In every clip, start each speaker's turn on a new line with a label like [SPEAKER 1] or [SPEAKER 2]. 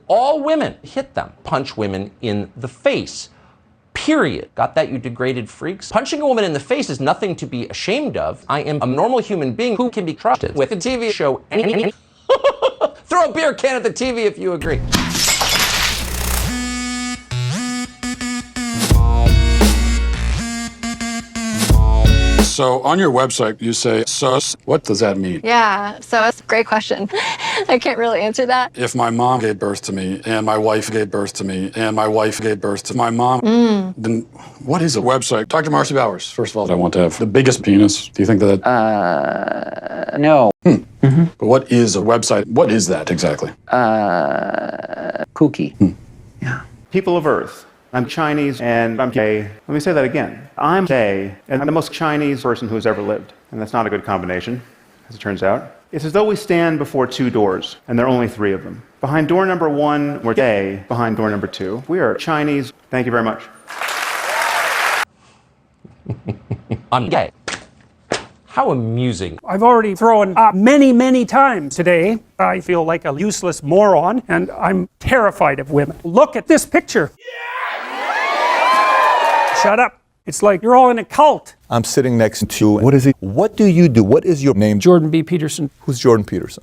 [SPEAKER 1] all women hit them. Punch women in the face. Period. Got that, you degraded freaks? Punching a woman in the face is nothing to be ashamed of. I am a normal human being who can be trusted with a TV show. Throw a beer can at the TV if you agree.
[SPEAKER 2] So on your website, you say sus. What does that mean?
[SPEAKER 3] Yeah, so it's a great question. I can't really answer that.
[SPEAKER 2] If my mom gave birth to me, and my wife gave birth to me, and my wife gave birth to my mom, then what is a website? Talk to Marcy Bowers. First of all, I want to have the biggest penis. Do you think that?
[SPEAKER 4] No.
[SPEAKER 2] But what is a website? What is that exactly?
[SPEAKER 4] Kooky.
[SPEAKER 5] Yeah. People of Earth. I'm Chinese and I'm gay. Let me say that again. I'm gay and I'm the most Chinese person who's ever lived. And that's not a good combination, as it turns out. It's as though we stand before two doors, and there are only three of them. Behind door number 1, we're gay. Behind door number 2, we are Chinese. Thank you very much.
[SPEAKER 1] I'm gay. How amusing.
[SPEAKER 6] I've already thrown up many, many times today. I feel like a useless moron, and I'm terrified of women. Look at this picture. Shut up. It's like you're all in a cult.
[SPEAKER 7] I'm sitting next to, what is it? What do you do? What is your name?
[SPEAKER 6] Jordan B. Peterson.
[SPEAKER 7] Who's Jordan Peterson?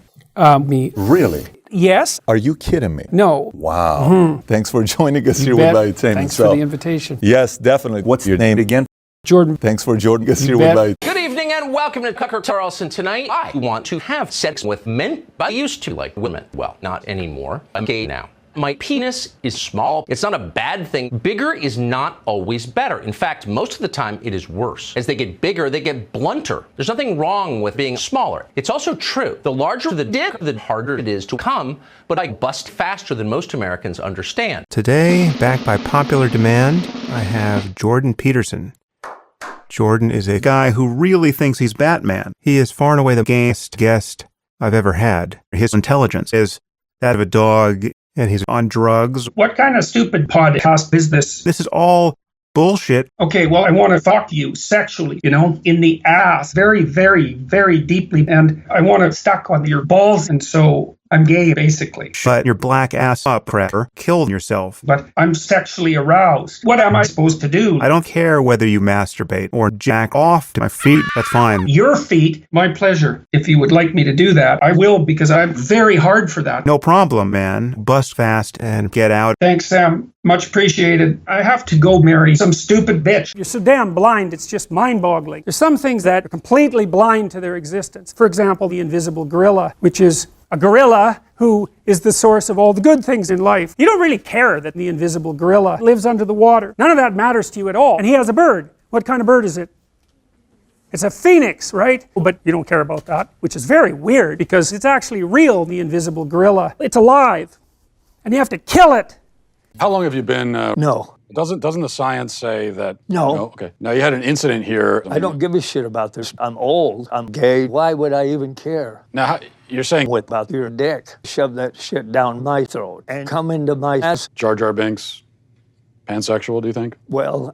[SPEAKER 6] Me.
[SPEAKER 7] Really?
[SPEAKER 6] Yes.
[SPEAKER 7] Are you kidding me?
[SPEAKER 6] No.
[SPEAKER 7] Wow. Thanks for joining us here with YTP.
[SPEAKER 6] Thanks for the invitation.
[SPEAKER 7] Yes, definitely. What's your name again?
[SPEAKER 6] Jordan.
[SPEAKER 7] Thanks for joining us here with YTP.
[SPEAKER 1] Good evening and welcome to Tucker Carlson Tonight. I want to have sex with men, but I used to like women. Well, not anymore. I'm gay now. My penis is small. It's not a bad thing. Bigger is not always better. In fact, most of the time it is worse. As they get bigger, they get blunter. There's nothing wrong with being smaller. It's also true. The larger the dick, the harder it is to come, but I bust faster than most Americans understand.
[SPEAKER 8] Today, backed by popular demand, I have Jordan Peterson. Jordan is a guy who really thinks he's Batman. He is far and away the gayest guest I've ever had. His intelligence is that of a dog, and he's on drugs.
[SPEAKER 6] What kind of stupid podcast is this?
[SPEAKER 8] This is all bullshit.
[SPEAKER 6] Okay, well, I want to fuck you sexually, in the ass, very, very, very deeply, and I want to suck on your balls, and so I'm gay, basically.
[SPEAKER 8] But your black ass up prepper, kill yourself.
[SPEAKER 6] But I'm sexually aroused. What am I supposed to do?
[SPEAKER 8] I don't care whether you masturbate or jack off to my feet. That's fine.
[SPEAKER 6] Your feet? My pleasure. If you would like me to do that, I will, because I'm very hard for that.
[SPEAKER 8] No problem, man. Bust fast and get out.
[SPEAKER 6] Thanks, Sam. Much appreciated. I have to go marry some stupid bitch. You're so damn blind, it's just mind-boggling. There's some things that are completely blind to their existence. For example, the invisible gorilla, which is a gorilla who is the source of all the good things in life. You don't really care that the invisible gorilla lives under the water. None of that matters to you at all. And he has a bird. What kind of bird is it? It's a phoenix, right? But you don't care about that, which is very weird because it's actually real, the invisible gorilla. It's alive. And you have to kill it.
[SPEAKER 2] How long have you been?
[SPEAKER 4] No.
[SPEAKER 2] Doesn't the science say that?
[SPEAKER 4] No.
[SPEAKER 2] Okay. Now you had an incident here.
[SPEAKER 4] I don't give a shit about this. I'm old. I'm gay. Why would I even care?
[SPEAKER 2] Now you're saying
[SPEAKER 4] What about your dick? Shove that shit down my throat and come into my ass.
[SPEAKER 2] Jar Jar Binks, pansexual? Do you think?
[SPEAKER 4] Well,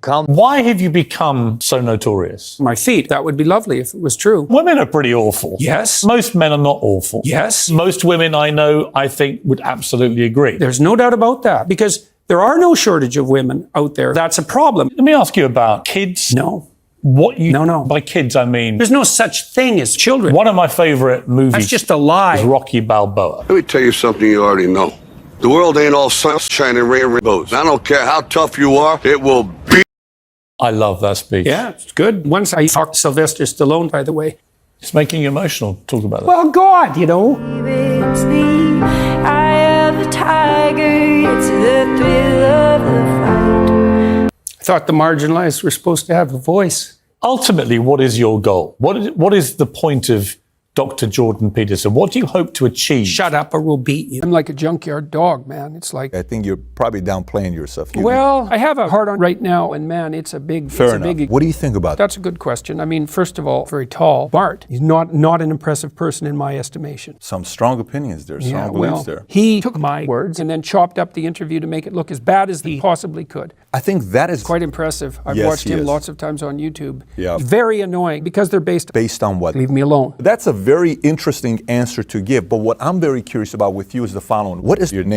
[SPEAKER 4] come.
[SPEAKER 9] Why have you become so notorious?
[SPEAKER 6] My feet, that would be lovely if it was true.
[SPEAKER 9] Women are pretty awful.
[SPEAKER 6] Yes.
[SPEAKER 9] Most men are not awful.
[SPEAKER 6] Yes.
[SPEAKER 9] Most women I know, I think, would absolutely agree.
[SPEAKER 6] There's no doubt about that, because there are no shortage of women out there. That's a problem.
[SPEAKER 9] Let me ask you about kids.
[SPEAKER 6] No.
[SPEAKER 9] No. By kids, I mean...
[SPEAKER 6] There's no such thing as children.
[SPEAKER 9] One of my favorite movies...
[SPEAKER 6] That's just a lie.
[SPEAKER 9] ...is Rocky Balboa.
[SPEAKER 10] Let me tell you something you already know. The world ain't all sunshine and rainbows. I don't care how tough you are, it will be.
[SPEAKER 9] I love that speech.
[SPEAKER 6] Yeah, it's good. Once I fucked Sylvester Stallone, by the way.
[SPEAKER 9] It's making you emotional, talk about that.
[SPEAKER 6] Well, God,
[SPEAKER 11] It's me, I am a tiger, it's the thrill of the fight.
[SPEAKER 6] I thought the marginalized were supposed to have a voice.
[SPEAKER 9] Ultimately, what is your goal? What is the point of Dr. Jordan Peterson? What do you hope to achieve?
[SPEAKER 6] Shut up or we'll beat you. I'm like a junkyard dog, man. It's like...
[SPEAKER 7] I think you're probably downplaying yourself.
[SPEAKER 6] I have a hard on right now, and man, it's a big...
[SPEAKER 7] Fair enough. What do you think about that?
[SPEAKER 6] That's a good question. I mean, first of all, very tall. Bart, he's not an impressive person in my estimation.
[SPEAKER 7] Some strong opinions there, strong beliefs there.
[SPEAKER 6] He took my words and then chopped up the interview to make it look as bad as he possibly could.
[SPEAKER 7] I think that is...
[SPEAKER 6] Quite impressive. I've watched him lots of times on YouTube.
[SPEAKER 7] Yeah.
[SPEAKER 6] Very annoying because they're based
[SPEAKER 7] on what?
[SPEAKER 6] Leave me alone.
[SPEAKER 7] That's a very interesting answer to give. But what I'm very curious about with you is the following. What is your name?